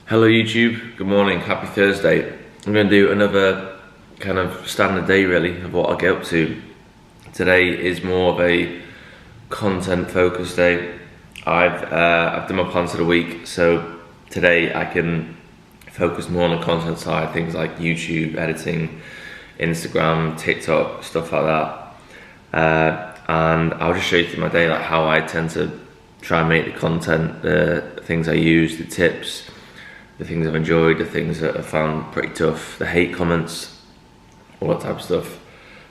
Hello YouTube, good morning, happy Thursday. I'm going to do another kind of standard day really of what I get up to. Today is more of a content focused day. I've done my plans for the week, so today I can focus more on the content side, things like YouTube, editing, Instagram, TikTok, stuff like that. And I'll just show you through my day like how I tend to try and make the content, the things I use, the tips, the things I've enjoyed, the things that I've found pretty tough, the hate comments, all that type of stuff.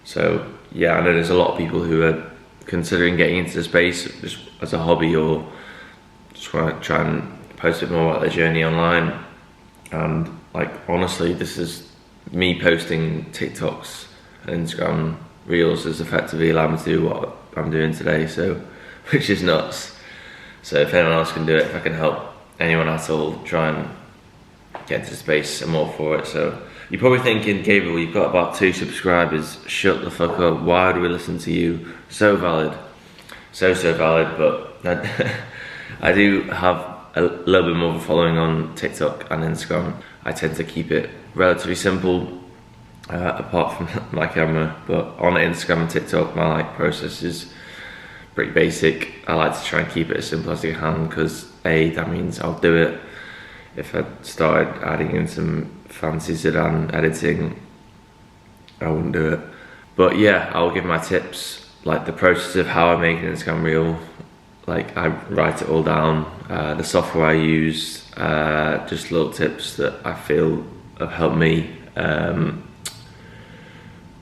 So yeah, I know there's a lot of people who are considering getting into the space just as a hobby or just want to try and post a bit more about their journey online. And like honestly, this is me posting TikToks and Instagram Reels has effectively allowed me to do what I'm doing today, so which is nuts. So if anyone else can do it, if I can help anyone at all try and get into the space, I'm all for it. So you're probably thinking, Gabriel, you've got about 2 subscribers, shut the fuck up, why do we listen to you? So valid, so valid. But I do have a little bit more of a following on TikTok and Instagram. I tend to keep it relatively simple, apart from my camera, but on Instagram and TikTok my process is pretty basic. I like to try and keep it as simple as I can, because that means I'll do it. If I started adding in some fancy sedan editing, I wouldn't do it. But yeah, I'll give my tips, like the process of how I make an Instagram reel. Like I write it all down, the software I use, just little tips that I feel have helped me.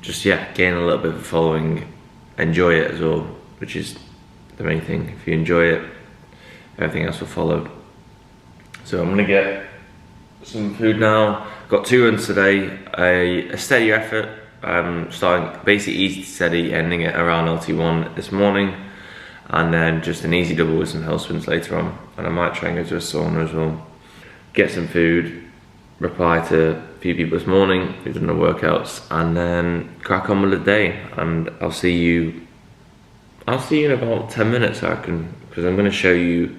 Just yeah, gain a little bit of a following, enjoy it as well, which is the main thing. If you enjoy it, everything else will follow. So I'm gonna get some food now. Got 2 runs today, a steady effort, starting basically easy to steady, ending at around LT1 this morning, and then just an easy double with some hill sprints later on. And I might try and go to a sauna as well. Get some food, reply to a few people this morning who've done the workouts, and then crack on with the day. And I'll see you in about 10 minutes I reckon, because I'm gonna show you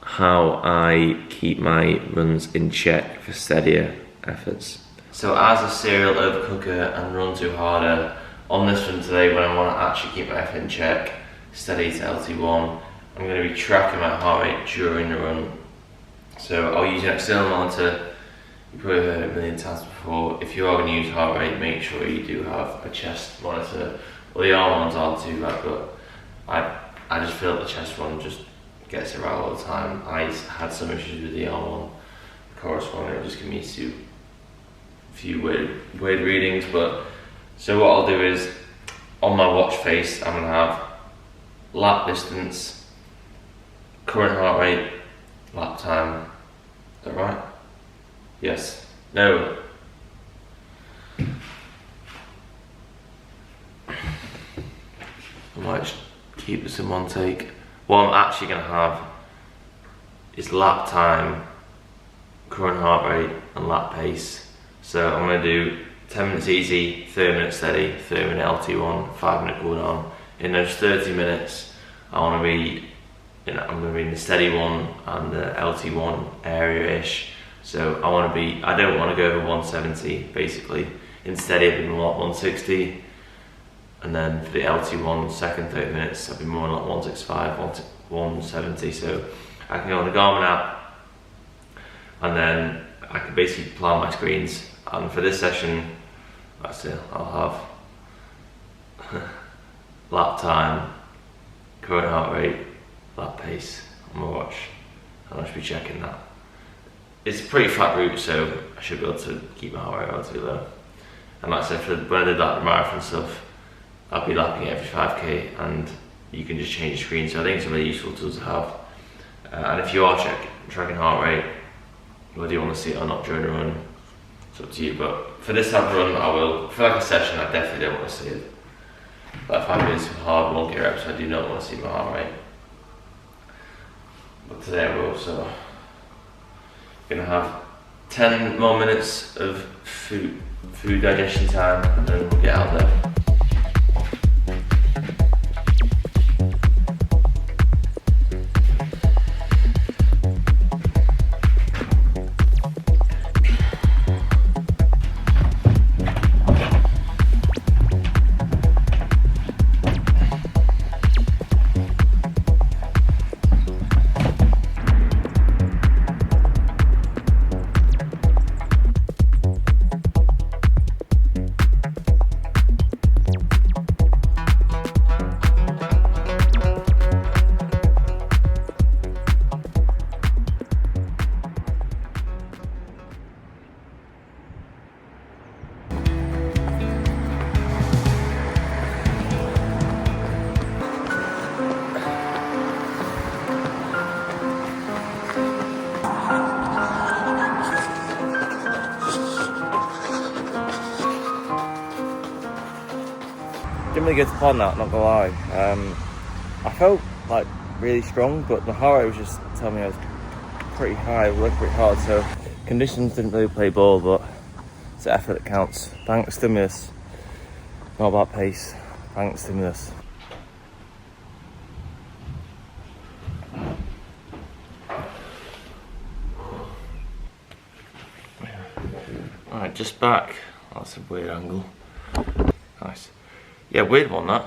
how I keep my runs in check for steadier efforts. So as a serial overcooker and run too harder, on this run today when I want to actually keep my effort in check, steady to LT1, I'm going to be tracking my heart rate during the run. So I'll use an external monitor. You've probably heard it a million times before. If you are going to use heart rate, make sure you do have a chest monitor. Well, the arm ones aren't too bad, but I just feel like the chest one just gets it right all the time. I had some issues with the arm one, corresponding, it just gave me a few weird readings. But so what I'll do is, on my watch face, I'm gonna have lap distance, current heart rate, lap time. Is that right? Yes. No. I might just keep this in one take. What I'm actually going to have is lap time, current heart rate and lap pace. So I'm going to do 10 minutes easy, 30 minutes steady, 30 minute LT1, 5 minute cool down. In those 30 minutes I want to be, I'm going to be in the steady one and the LT1 area-ish. So I don't want to go over 170 basically. In steady I've been more like 160. And then for the LT1 second 30 minutes, I'll be more like 165, 170. So I can go on the Garmin app, and then I can basically plan my screens. And for this session, that's it. I'll have lap time, current heart rate, lap pace on my watch, and I should be checking that. It's a pretty flat route, so I should be able to keep my heart rate relatively low. And like I said, for when I did like the marathon stuff, I'll be lapping every 5k, and you can just change the screen. So I think it's a really useful tool to have. And if you are tracking heart rate, whether you want to see it or not during a run, it's up to you. But for this type of run, I will. For like a session, I definitely don't want to see it. Like 5 minutes of hard bulky reps, I do not want to see my heart rate. But today I will. So I'm gonna have 10 more minutes of food digestion time, and then we'll get out there. really good to plan that, not gonna lie. I felt like really strong, but my heart rate was just telling me I was pretty high, worked pretty hard, so conditions didn't really play ball, but it's the effort that counts. Bank stimulus, not about pace, bank stimulus. Alright, just back. That's a weird angle. Nice. Yeah, weird one that.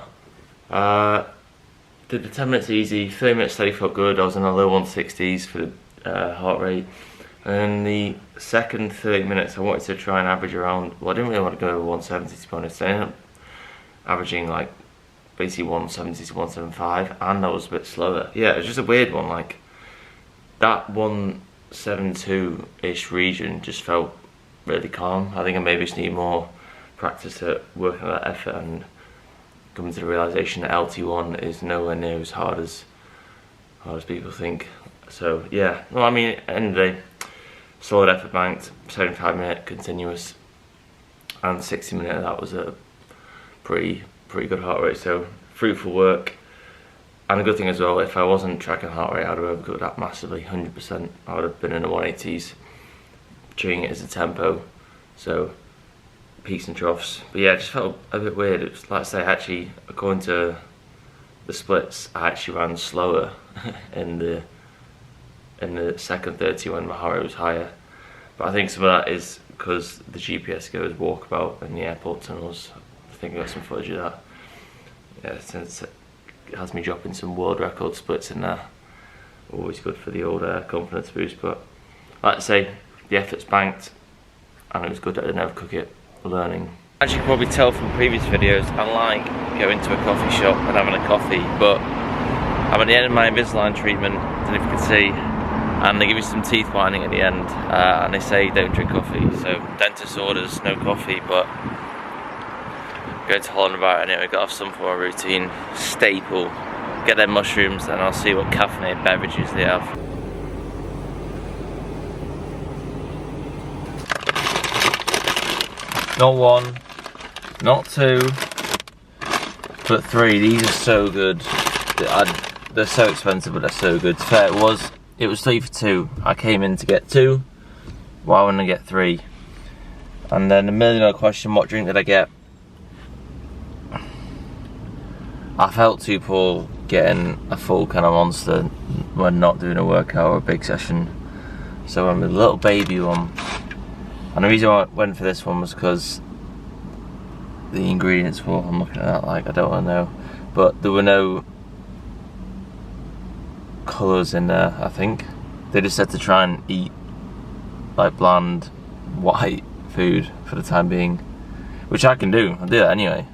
Did the 10 minutes easy, 30 minutes steady felt good. I was in the low 160s for the heart rate. And then the second 30 minutes I wanted to try and average around, well I didn't really want to go over 170 to be honest. I ended up averaging like basically 170 to 175 and that was a bit slower. Yeah, it was just a weird one, like that 172-ish region just felt really calm. I think I maybe just need more practice at working at that effort and coming to the realisation that LT1 is nowhere near as hard as people think. So yeah, well I mean at the end of the day, solid effort banked, 75-minute continuous, and 60-minute that was a pretty good heart rate. So fruitful work, and a good thing as well. If I wasn't tracking heart rate, I'd have overcut that massively, 100%. I would have been in the 180s, treating it as a tempo. So peaks and troughs. But yeah, it just felt a bit weird. It was like I say, actually, according to the splits, I actually ran slower in the second 30 when my heart rate was higher. But I think some of that is because the GPS goes walkabout in the airport tunnels. I think I got some footage of that. Yeah, since it has me dropping some world record splits in there. Always good for the old confidence boost. But like I say, the effort's banked, and it was good that I didn't overcook it. Learning. As you can probably tell from previous videos, I like going to a coffee shop and having a coffee, but I'm at the end of my Invisalign treatment, I don't know if you can see, and they give you some teeth whitening at the end, and they say don't drink coffee. So dentist orders no coffee, but go to Holland about it anyway. Got off some for a routine staple. Get their mushrooms, and I'll see what caffeinated beverages they have. Not one, not two, but three. These are so good. They're so expensive, but they're so good. Fair, it was 3 for 2. I came in to get 2. Why wouldn't I get 3? And then the $1 million question: what drink did I get? I felt too poor getting a full kind of Monster when not doing a workout or a big session, so I'm a little baby one. And the reason I went for this one was because the ingredients were, I'm looking at that like I don't want to know, but there were no colours in there. I think they just said to try and eat like bland white food for the time being, which I can do. I do that anyway.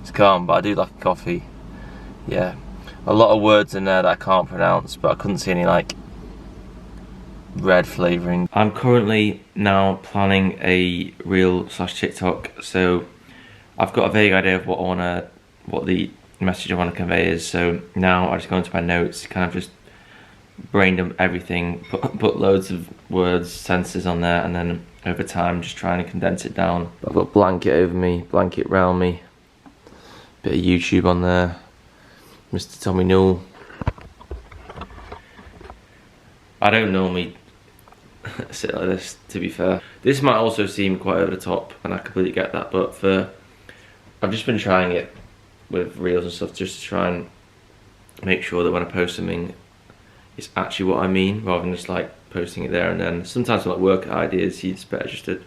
It's calm, but I do like a coffee. Yeah, a lot of words in there that I can't pronounce, but I couldn't see any like red flavouring. I'm currently now planning a reel/TikTok, so I've got a vague idea of what the message I want to convey is. So now I just go into my notes, kind of just brain dump everything, put loads of words, sentences on there, and then over time just trying to condense it down. I've got blanket over me, blanket round me, bit of YouTube on there, Mr. Tommy Newell. I don't normally sit like this, to be fair. This might also seem quite over the top, and I completely get that, but I've just been trying it with reels and stuff just to try and make sure that when I post something, it's actually what I mean, rather than just like posting it there and then. Sometimes with like workout ideas, it's better just to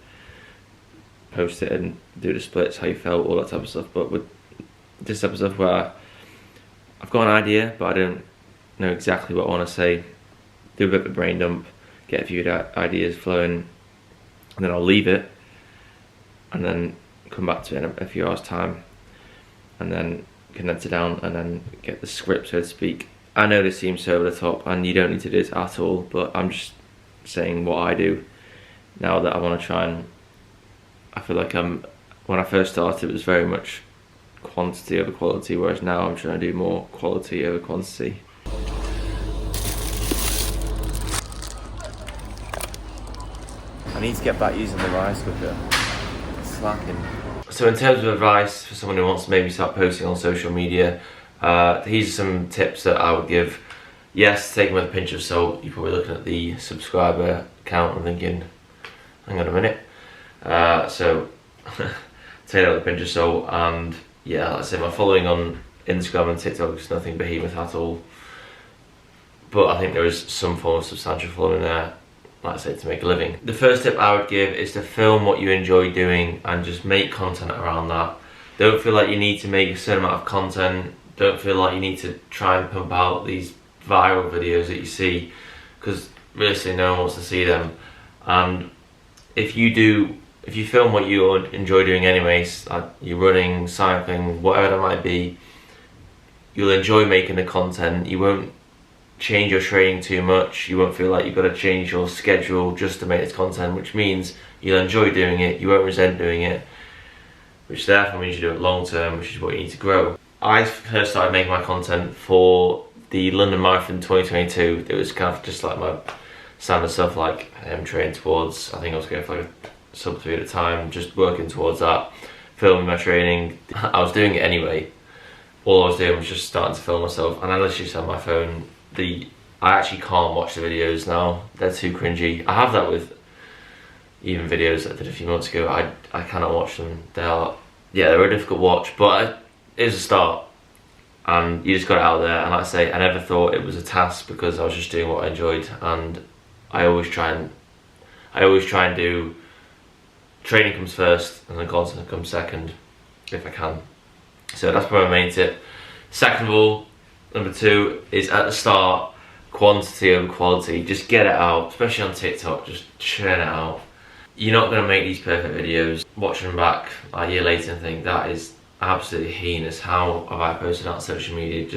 post it and do the splits, how you felt, all that type of stuff. But with this type of stuff where I've got an idea, but I don't know exactly what I want to say, do a bit of a brain dump, get a few ideas flowing, and then I'll leave it and then come back to it in a few hours time and then condense it down and then get the script, so to speak. I know this seems so over the top and you don't need to do this at all, but I'm just saying what I do now that I want to try, and I feel like when I first started it was very much quantity over quality, whereas now I'm trying to do more quality over quantity. I need to get back using the rice cooker. It's slacking. So in terms of advice for someone who wants to maybe start posting on social media, these are some tips that I would give. Yes, take them with a pinch of salt. You're probably looking at the subscriber count and thinking, hang on a minute. So take that with a pinch of salt. And yeah, like I say, my following on Instagram and TikTok is nothing behemoth at all. But I think there is some form of substantial following there, like I say, to make a living. The first tip I would give is to film what you enjoy doing and just make content around that. Don't feel like you need to make a certain amount of content. Don't feel like you need to try and pump out these viral videos that you see, because realistically no one wants to see them. And if you film what you enjoy doing anyways, like you're running, cycling, whatever that might be, you'll enjoy making the content. You won't change your training too much. You won't feel like you've got to change your schedule just to make this content, which means you'll enjoy doing it. You won't resent doing it, which therefore means you do it long term, which is what you need to grow. I first started making my content for the London Marathon 2022. It was kind of just like my standard stuff, like training towards, I think I was going for like a sub 3 at a time, just working towards that, filming my training. I was doing it anyway. All I was doing was just starting to film myself, and I literally just had my phone. I actually can't watch the videos now, they're too cringy. I have that with even videos that I did a few months ago. I cannot watch them. They're a difficult watch, but it was a start, and you just got it out there. And like I say, I never thought it was a task, because I was just doing what I enjoyed, and I always try and do, training comes first and then content comes second if I can. So that's probably my main tip. Second of all, number 2 is at the start, quantity over quality. Just get it out, especially on TikTok, just churn it out. You're not going to make these perfect videos. Watch them back a year later and think, that is absolutely heinous. How have I posted that on social media?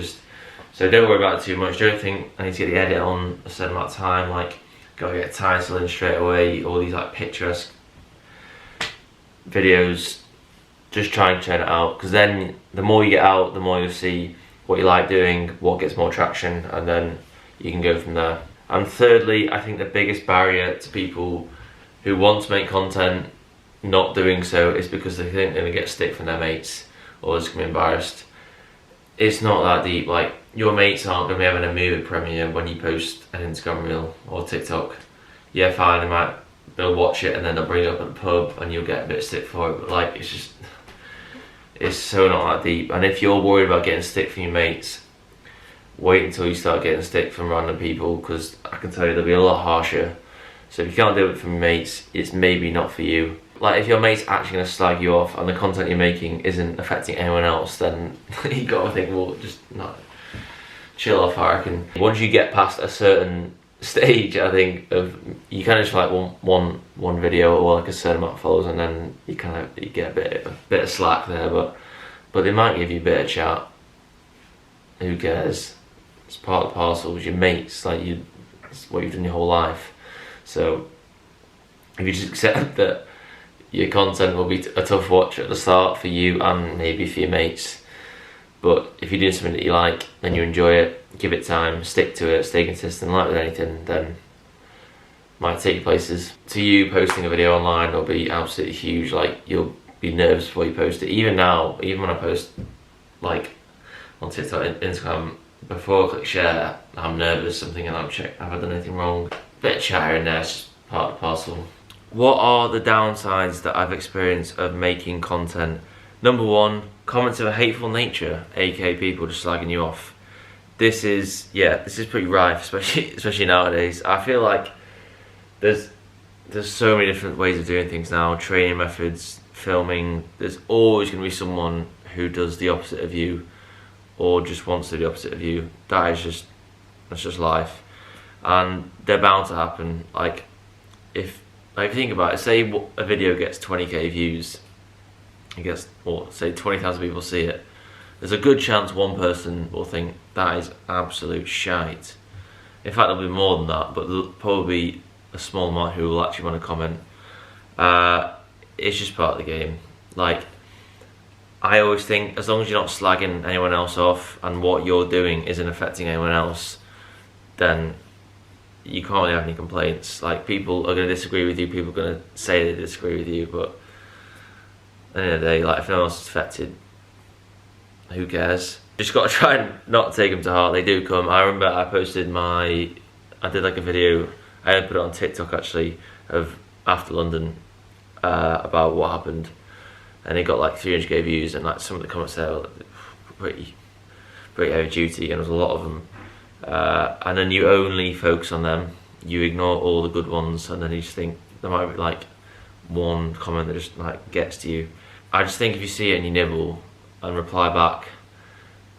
So don't worry about it too much. Don't think I need to get the edit on a certain amount of time, like gotta get a title in straight away, all these like picturesque videos. Just try and churn it out, because then the more you get out, the more you'll see what you like doing, what gets more traction, and then you can go from there. And thirdly, I think the biggest barrier to people who want to make content not doing so is because they think they're going to get stick from their mates, or they're just going to be embarrassed. It's not that deep. Like, your mates aren't going to be having a movie premiere when you post an Instagram reel or TikTok. Yeah, fine, they'll watch it and then they'll bring it up at the pub and you'll get a bit of stick for it, but like, it's so not that deep. And if you're worried about getting stick from your mates, wait until you start getting stick from random people, because I can tell you they'll be a lot harsher. So if you can't do it from your mates, it's maybe not for you. Like, if your mate's actually going to slag you off and the content you're making isn't affecting anyone else, then you got to think, well, just not chill off, I reckon. Once you get past a certain stage, I think, of you kind of just like one video or like a certain amount of followers, and then you get a bit of slack there, but they might give you a bit of chat. Who cares? It's part of the parcel with your mates. Like, it's what you've done your whole life. So if you just accept that your content will be a tough watch at the start for you and maybe for your mates, but if you're doing something that you like and you enjoy it, give it time, stick to it, stay consistent. Like with anything, then it might take you places. To you, posting a video online will be absolutely huge. Like, you'll be nervous before you post it. Even now, even when I post like on TikTok and Instagram, before I click share, I'm nervous. I'm thinking, have I done anything wrong? Bit of chatter in there, it's just part of the parcel. What are the downsides that I've experienced of making content? Number 1, comments of a hateful nature, aka people just slagging you off. This is pretty rife, especially nowadays. I feel like there's so many different ways of doing things now, training methods, filming. There's always going to be someone who does the opposite of you, or just wants to do the opposite of you. That's just life, and they're bound to happen. Like, if you think about it, say a video gets 20k views, it gets, or say 20,000 people see it, there's a good chance one person will think that is absolute shite. In fact, there'll be more than that, but there'll probably be a small amount who will actually want to comment. It's just part of the game. Like, I always think, as long as you're not slagging anyone else off and what you're doing isn't affecting anyone else, then you can't really have any complaints. Like, people are going to disagree with you, people are going to say they disagree with you, but At the end of the day, like, if no one else is affected, who cares? Just got to try and not take them to heart. They do come. I remember I did like a video, I put it on TikTok actually, of after London, about what happened, and it got like 300k views, and like some of the comments there were pretty heavy duty, and there was a lot of them, and then you only focus on them, you ignore all the good ones, and then you just think there might be like one comment that just like gets to you. I just think if you see it and you nibble and reply back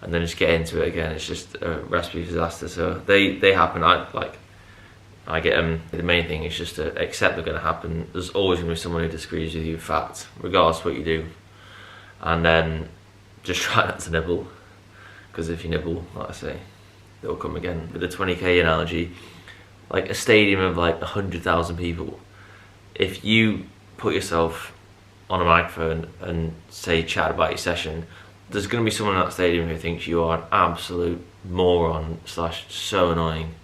and then just get into it again, it's just a recipe for disaster. So they happen. I get them. The main thing is just to accept they're going to happen. There's always going to be someone who disagrees with you, fact, regardless of what you do. And then just try not to nibble, because if you nibble, like I say, they'll come again. With the 20k analogy, like a stadium of like 100,000 people, if you put yourself on a microphone and say chat about your session, there's going to be someone in that stadium who thinks you are an absolute moron / so annoying.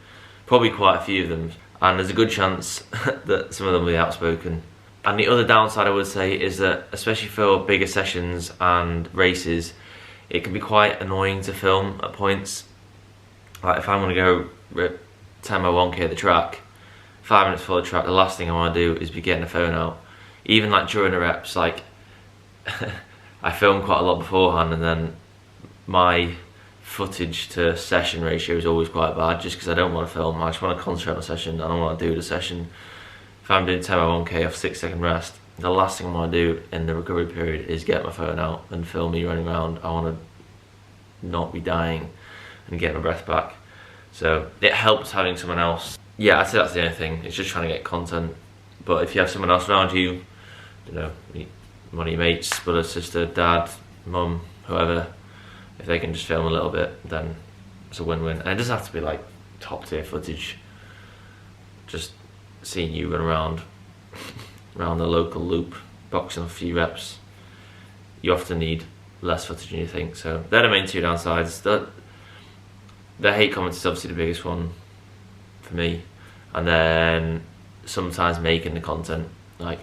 Probably quite a few of them, and there's a good chance that some of them will be outspoken. And the other downside I would say is that, especially for bigger sessions and races, it can be quite annoying to film at points. Like if I'm going to go rip 10 by 1k at the track, 5 minutes before the track, the last thing I want to do is be getting the phone out. Even like during the reps, like I film quite a lot beforehand, and then my footage to session ratio is always quite bad, just because I don't want to film. I just want to concentrate on the session, and I want to do the session. If I'm doing 10 by 1k off 6-second rest, the last thing I want to do in the recovery period is get my phone out and film me running around. I want to not be dying and get my breath back. So it helps having someone else. Yeah, I'd say that's the only thing. It's just trying to get content. But if you have someone else around you, you know, one of your mates, brother, sister, dad, mum, whoever, if they can just film a little bit, then it's a win-win. And it doesn't have to be like top tier footage. Just seeing you run around the local loop, boxing a few reps, you often need less footage than you think. So they're the main two downsides. The hate comments is obviously the biggest one for me, and then sometimes making the content. Like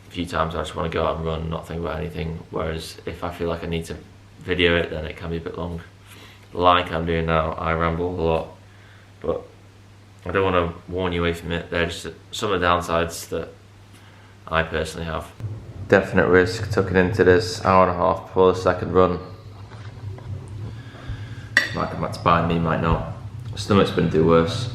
a few times I just want to go out and run, not think about anything, whereas if I feel like I need to video it, then it can be a bit long. Like I'm doing now, I ramble a lot, but I don't want to warn you away from it. They're just some of the downsides that I personally have. Definite risk tucking into this hour and a half before the second run. Might come back to bite me, might not. Stomach's been through worse.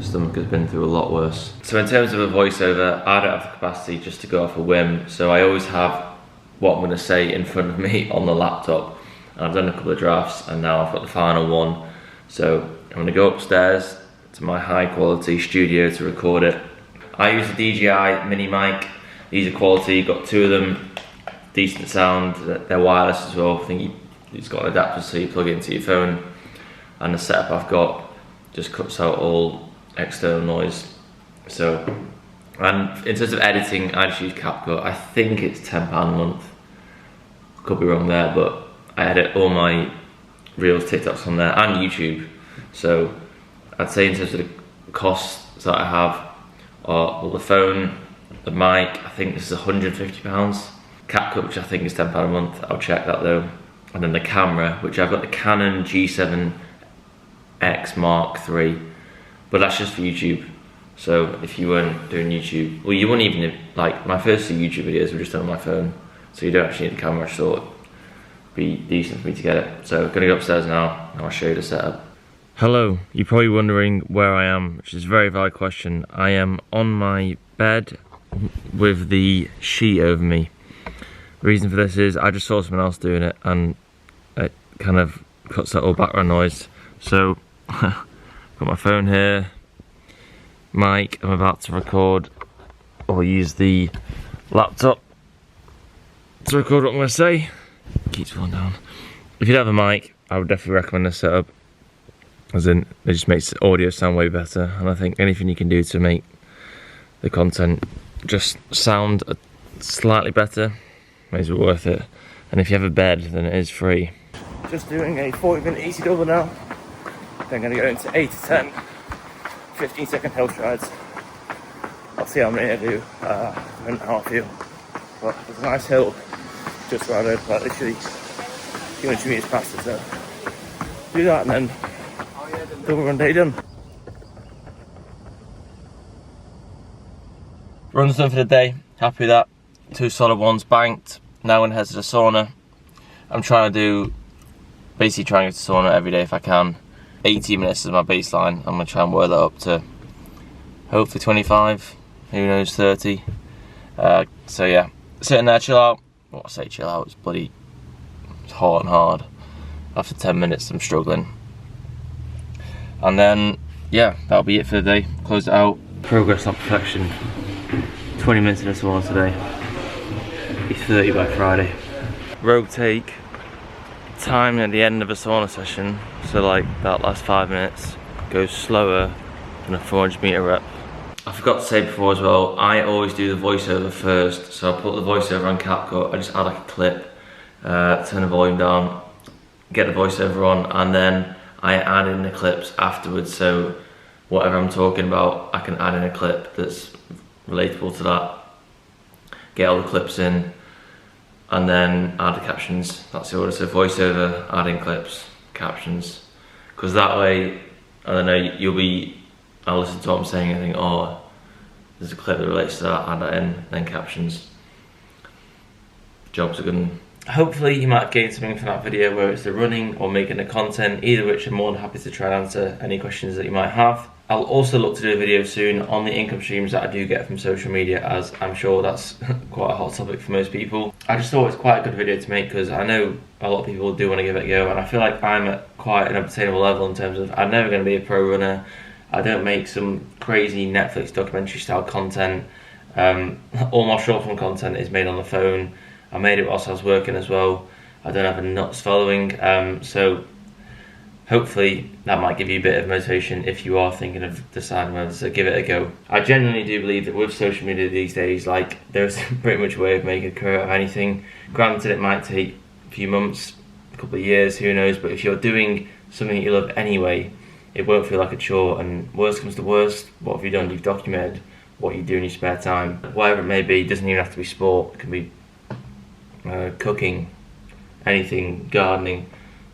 Stomach has been through a lot worse. So in terms of a voiceover, I don't have the capacity just to go off a whim, so I always have what I'm going to say in front of me on the laptop. And I've done a couple of drafts, and now I've got the final one. So I'm going to go upstairs to my high quality studio to record it. I use the DJI mini mic. These are quality, got two of them, decent sound, they're wireless as well. I think it's got an adapter so you plug it into your phone, and the setup I've got just cuts out all external noise. So, and in terms of editing, I just use CapCut. I think it's £10 a month, could be wrong there, but I edit all my Reels, TikToks on there, and YouTube. So I'd say in terms of the costs that I have, well, the phone, the mic, I think this is £150. CapCut, which I think is £10 a month, I'll check that though. And then the camera, which I've got the Canon G7X Mark III, but that's just for YouTube. So if you weren't doing YouTube, well, you wouldn't even, like my first two YouTube videos were just on my phone, so you don't actually need the camera. I thought it'd be decent for me to get it. So I'm gonna go upstairs now and I'll show you the setup. Hello, you're probably wondering where I am, which is a very valid question. I am on my bed with the sheet over me. The reason for this is I just saw someone else doing it, and it kind of cuts out all background noise. So got my phone here, mic, I'm about to record, or use the laptop to record what I'm going to say. Keeps falling down. If you don't have a mic, I would definitely recommend this setup, as in it just makes the audio sound way better, and I think anything you can do to make the content just sound slightly better, may as well worth it. And if you have a bed, then it is free. Just doing a 40-minute easy double now. Then I'm going to go into 8 to 10 15-second hill strides. I'll see how many I do, and how I feel. but there's a nice hill just around here, like literally 200 metres past it, so do that and then double run day done. Run's done for the day, happy with that. 2 solid ones banked. Now I'm going to head to the sauna. I'm trying to basically try and get to the sauna every day if I can. 18 minutes is my baseline. I'm going to try and work that up to hopefully 25, who knows, 30. So yeah, sitting there, chill out. Well, I say chill out, it's hot and hard. After 10 minutes I'm struggling. And then, yeah, that'll be it for the day. Close it out. Progress not perfection. 20 minutes in the sauna today. Be 30 by Friday. Rogue take. Time at the end of a sauna session, so like that last 5 minutes, goes slower than a 400 meter rep. I forgot to say before as well, I always do the voiceover first, so I put the voiceover on CapCut, I just add like a clip, turn the volume down, get the voiceover on, and then I add in the clips afterwards, so whatever I'm talking about, I can add in a clip that's relatable to that, get all the clips in, and then add the captions. That's the order, so voiceover, add in clips, captions, because that way, I don't know, I'll listen to what I'm saying and think, oh, there's a clip that relates to that, add that in, then captions. Jobs are good. Hopefully you might have gained something from that video, whether it's the running or making the content, either which I'm more than happy to try and answer any questions that you might have. I'll also look to do a video soon on the income streams that I do get from social media, as I'm sure that's quite a hot topic for most people. I just thought it's quite a good video to make because I know a lot of people do want to give it a go, and I feel like I'm at quite an obtainable level in terms of I'm never going to be a pro runner. I don't make some crazy Netflix documentary style content. All my short form content is made on the phone. I made it whilst I was working as well. I don't have a nuts following, so hopefully that might give you a bit of motivation if you are thinking of deciding whether to give it a go. I genuinely do believe that with social media these days, like, there's pretty much a way of making a career out of anything. Granted, it might take a few months, a couple of years, who knows, but if you're doing something that you love anyway, it won't feel like a chore, and worst comes to worst, what have you done? You've documented what you do in your spare time. Whatever it may be, it doesn't even have to be sport, it can be cooking, anything, gardening.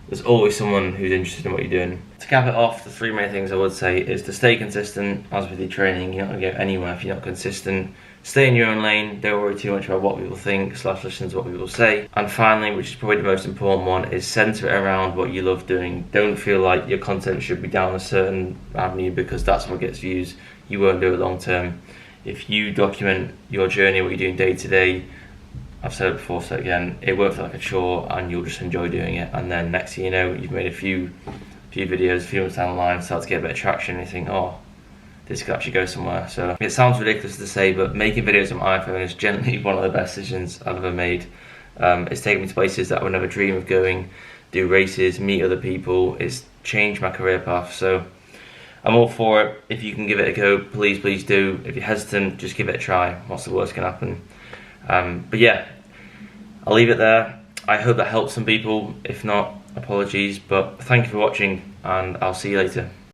There's always someone who's interested in what you're doing. To cap it off, the 3 main things I would say is to stay consistent. As with your training, you're not going to go anywhere if you're not consistent. Stay in your own lane, don't worry too much about what people think / listen to what people say. And finally, which is probably the most important one, is centre it around what you love doing. Don't feel like your content should be down a certain avenue because that's what gets views. You won't do it long term. If you document your journey, what you're doing day to day, I've said it before, so again, it won't feel like a chore and you'll just enjoy doing it. And then next thing you know, you've made a few videos, a few months down the line, start to get a bit of traction and you think, oh, this could actually go somewhere. So it sounds ridiculous to say, but making videos on my iPhone is generally one of the best decisions I've ever made. It's taken me to places that I would never dream of going, do races, meet other people. It's changed my career path. So I'm all for it. If you can give it a go, please do. If you're hesitant, just give it a try. What's the worst can happen? But yeah, I'll leave it there. I hope that helps some people. If not, apologies, but thank you for watching and I'll see you later.